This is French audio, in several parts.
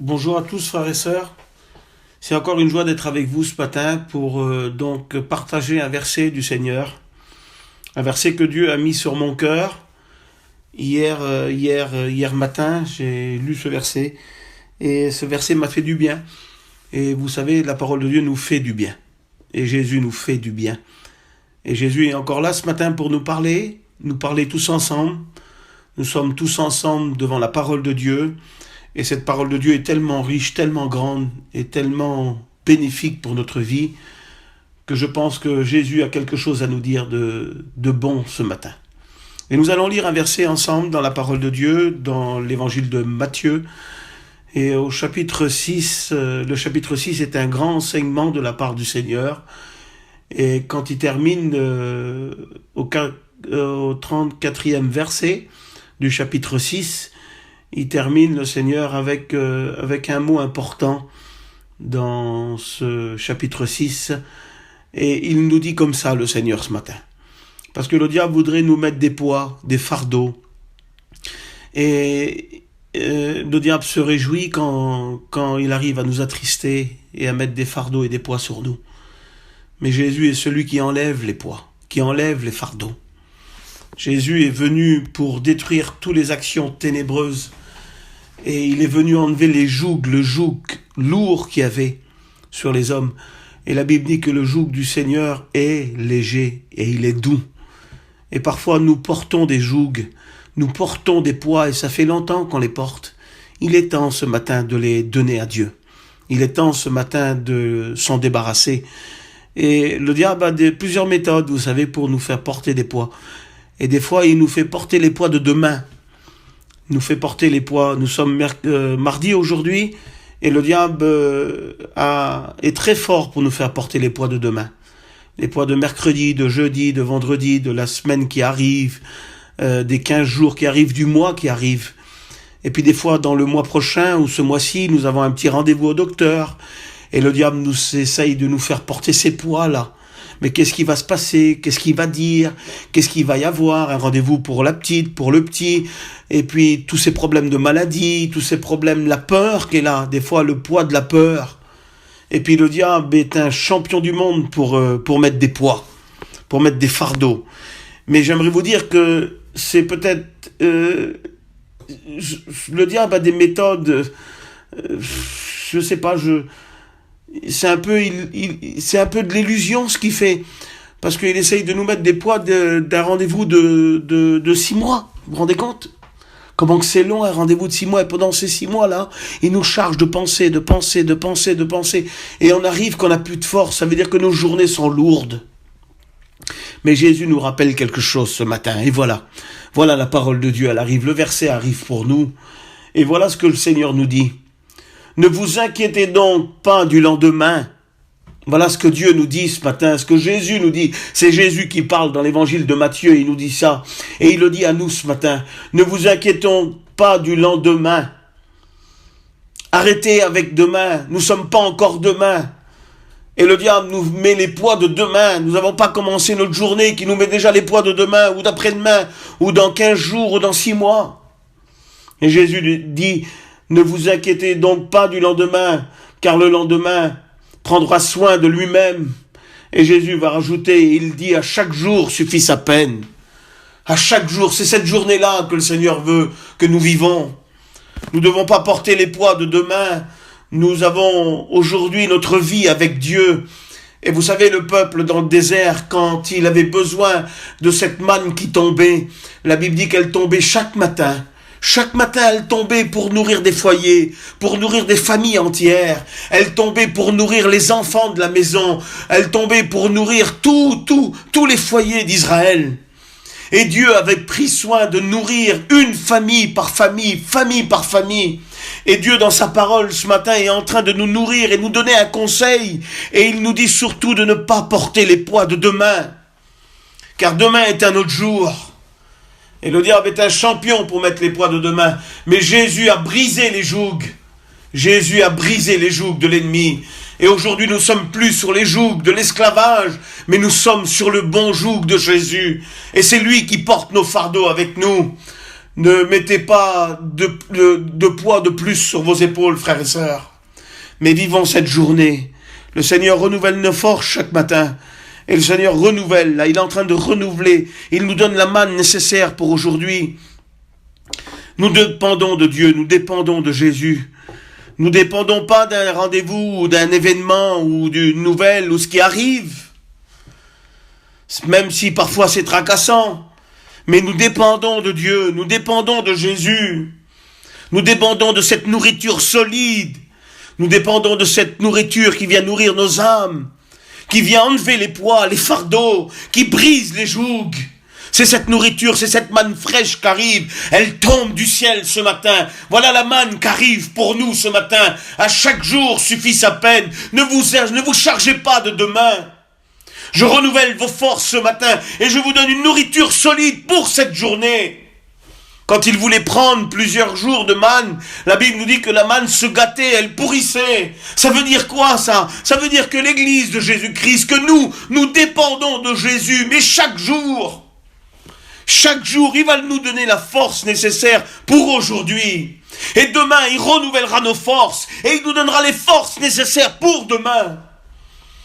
Bonjour à tous frères et sœurs. C'est encore une joie d'être avec vous ce matin pour donc partager un verset du Seigneur, un verset que Dieu a mis sur mon cœur. Hier matin, j'ai lu ce verset et ce verset m'a fait du bien. Et vous savez, la parole de Dieu nous fait du bien. Et Jésus nous fait du bien. Et Jésus est encore là ce matin pour nous parler tous ensemble. Nous sommes tous ensemble devant la parole de Dieu. Et cette parole de Dieu est tellement riche, tellement grande et tellement bénéfique pour notre vie que je pense que Jésus a quelque chose à nous dire de bon ce matin. Et nous allons lire un verset ensemble dans la parole de Dieu, dans l'évangile de Matthieu. Et au chapitre 6, le chapitre 6 est un grand enseignement de la part du Seigneur. Et quand il termine au 34e verset du chapitre 6, il termine le Seigneur avec un mot important dans ce chapitre 6. Et il nous dit comme ça, le Seigneur, ce matin. Parce que le diable voudrait nous mettre des poids, des fardeaux. Et le diable se réjouit quand il arrive à nous attrister et à mettre des fardeaux et des poids sur nous. Mais Jésus est celui qui enlève les poids, qui enlève les fardeaux. Jésus est venu pour détruire toutes les actions ténébreuses et il est venu enlever le joug lourd qu'il y avait sur les hommes. Et la Bible dit que le joug du Seigneur est léger et il est doux. Et parfois nous portons des jougs, nous portons des poids et ça fait longtemps qu'on les porte. Il est temps ce matin de les donner à Dieu. Il est temps ce matin de s'en débarrasser. Et le diable a plusieurs méthodes, vous savez, pour nous faire porter des poids. Et des fois, il nous fait porter les poids de demain. Il nous fait porter les poids. Nous sommes mardi aujourd'hui et le diable est très fort pour nous faire porter les poids de demain. Les poids de mercredi, de jeudi, de vendredi, de la semaine qui arrive, des 15 jours qui arrivent, du mois qui arrive. Et puis des fois, dans le mois prochain ou ce mois-ci, nous avons un petit rendez-vous au docteur et le diable essaye de nous faire porter ces poids-là. Mais qu'est-ce qui va se passer? Qu'est-ce qu'il va dire? Qu'est-ce qu'il va y avoir? Un rendez-vous pour la petite, pour le petit. Et puis, tous ces problèmes de maladie, tous ces problèmes, la peur qui est là. Des fois, le poids de la peur. Et puis, le diable est un champion du monde pour mettre des poids, pour mettre des fardeaux. Mais j'aimerais vous dire que c'est peut-être... le diable a des méthodes... je sais pas, c'est un peu de l'illusion ce qu'il fait, parce qu'il essaye de nous mettre des poids d'un rendez-vous de 6 mois. Vous vous rendez compte comment que c'est long un rendez-vous de 6 mois, et pendant ces 6 mois-là, il nous charge de penser, et on arrive qu'on n'a plus de force. Ça veut dire que nos journées sont lourdes. Mais Jésus nous rappelle quelque chose ce matin, et voilà la parole de Dieu, elle arrive, le verset arrive pour nous, et voilà ce que le Seigneur nous dit. Ne vous inquiétez donc pas du lendemain. Voilà ce que Dieu nous dit ce matin, ce que Jésus nous dit. C'est Jésus qui parle dans l'évangile de Matthieu, il nous dit ça. Et il le dit à nous ce matin. Ne vous inquiétons pas du lendemain. Arrêtez avec demain. Nous ne sommes pas encore demain. Et le diable nous met les poids de demain. Nous n'avons pas commencé notre journée qui nous met déjà les poids de demain, ou d'après-demain, ou dans 15 jours, ou dans 6 mois. Et Jésus dit... Ne vous inquiétez donc pas du lendemain, car le lendemain prendra soin de lui-même. Et Jésus va rajouter, il dit, à chaque jour suffit sa peine. À chaque jour, c'est cette journée-là que le Seigneur veut que nous vivons. Nous ne devons pas porter les poids de demain. Nous avons aujourd'hui notre vie avec Dieu. Et vous savez, le peuple dans le désert, quand il avait besoin de cette manne qui tombait, la Bible dit qu'elle tombait chaque matin. Chaque matin, elle tombait pour nourrir des foyers, pour nourrir des familles entières. Elle tombait pour nourrir les enfants de la maison. Elle tombait pour nourrir tous les foyers d'Israël. Et Dieu avait pris soin de nourrir une famille par famille, famille par famille. Et Dieu, dans sa parole, ce matin, est en train de nous nourrir et nous donner un conseil. Et il nous dit surtout de ne pas porter les poids de demain. Car demain est un autre jour. Et le diable est un champion pour mettre les poids de demain. Mais Jésus a brisé les jougs. Jésus a brisé les jougs de l'ennemi. Et aujourd'hui, nous ne sommes plus sur les jougs de l'esclavage, mais nous sommes sur le bon joug de Jésus. Et c'est lui qui porte nos fardeaux avec nous. Ne mettez pas de poids de plus sur vos épaules, frères et sœurs. Mais vivons cette journée. Le Seigneur renouvelle nos forces chaque matin. Et le Seigneur renouvelle, là, il est en train de renouveler. Il nous donne la manne nécessaire pour aujourd'hui. Nous dépendons de Dieu, nous dépendons de Jésus. Nous dépendons pas d'un rendez-vous, ou d'un événement, ou d'une nouvelle, ou ce qui arrive. Même si parfois c'est tracassant. Mais nous dépendons de Dieu, nous dépendons de Jésus. Nous dépendons de cette nourriture solide. Nous dépendons de cette nourriture qui vient nourrir nos âmes, qui vient enlever les poids, les fardeaux, qui brise les jougs. C'est cette nourriture, c'est cette manne fraîche qui arrive. Elle tombe du ciel ce matin. Voilà la manne qui arrive pour nous ce matin. À chaque jour suffit sa peine. Ne vous chargez pas de demain. Je renouvelle vos forces ce matin et je vous donne une nourriture solide pour cette journée. Quand il voulait prendre plusieurs jours de manne, la Bible nous dit que la manne se gâtait, elle pourrissait. Ça veut dire quoi ça? Ça veut dire que l'Église de Jésus-Christ, que nous dépendons de Jésus, mais chaque jour, il va nous donner la force nécessaire pour aujourd'hui. Et demain, il renouvellera nos forces et il nous donnera les forces nécessaires pour demain.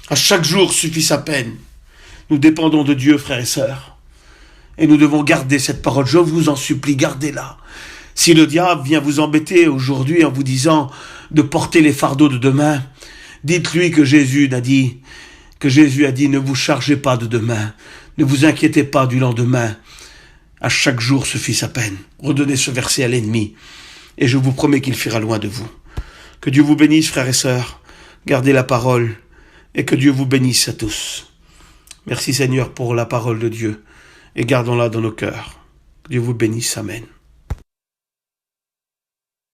À chaque jour suffit sa peine. Nous dépendons de Dieu, frères et sœurs. Et nous devons garder cette parole. Je vous en supplie, gardez-la. Si le diable vient vous embêter aujourd'hui en vous disant de porter les fardeaux de demain, dites-lui que Jésus a dit, ne vous chargez pas de demain. Ne vous inquiétez pas du lendemain. À chaque jour suffit sa peine. Redonnez ce verset à l'ennemi. Et je vous promets qu'il fuira loin de vous. Que Dieu vous bénisse, frères et sœurs. Gardez la parole. Et que Dieu vous bénisse à tous. Merci Seigneur pour la parole de Dieu. Et gardons-la dans nos cœurs. Que Dieu vous bénisse. Amen.